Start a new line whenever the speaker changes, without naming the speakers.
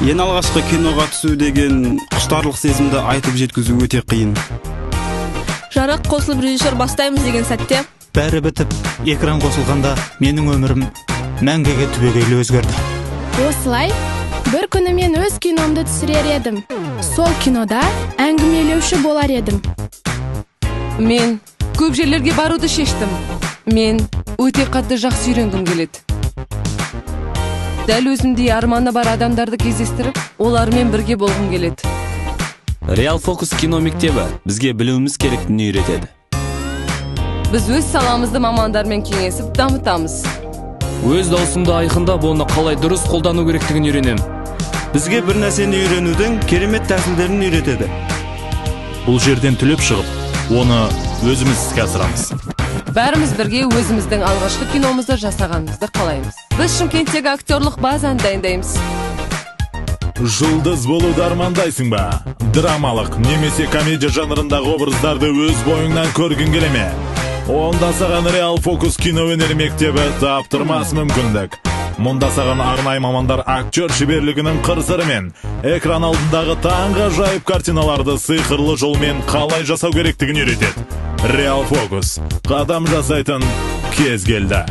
Ең алғашқы киноға түсу деген құштарлық сезімді айтып жеткізу өте қиын.
Жарық қосылып режиссер бастаймыз деген сәтте
бәрі бітіп, экран қосылғанда менің өмірім мәңгіге түбегейлі өзгерді.
Осылай, бір күні мен өз киномды түсірер едім. Сол кинода әңгімелеуші болар едім.
Мен көп жерлерге баруды шештім. Мен өте қатты жақсы үйренгім келеді. Дәл өзімдей арманы бар адамдарды кездестіріп, олармен бірге болғым келеді.
Real Focus кино мектебі бізге білуіміз керектігін үйретеді.
Біз өз саламызды мамандармен кеңесіп дамытамыз.
Өз даусымды айқындап, оны қалай дұрыс қолдану керектігін үйренем.
Бізге бір нәрсені үйренудің керемет тәсілдерін үйретеді.
Бұл жерден түлеп шығып, оны өзіміз іске асырамыз.
Бәріміз бірге өзіміздің алғашқы киномызды жасағанымызды қалаймыз. Біз Шымкенттегі актерлық базаны дайындаймыз.
Жұлдыз болуды армандайсың ба? Драмалық немесе комедия жанрындағы образдарды өз бойыңнан көргің келе ме? Онда саған Real Focus кино өнері мектебі таптырмас мүмкіндік. Мұнда саған арнайы мамандар актер шеберлігінің қыр-сырымен экран алдындағы таңғажайып картиналарды сиқырлы жолмен қалай жасау керектігін үйретеді. Real Focus. Қадам жасайтын кез келді.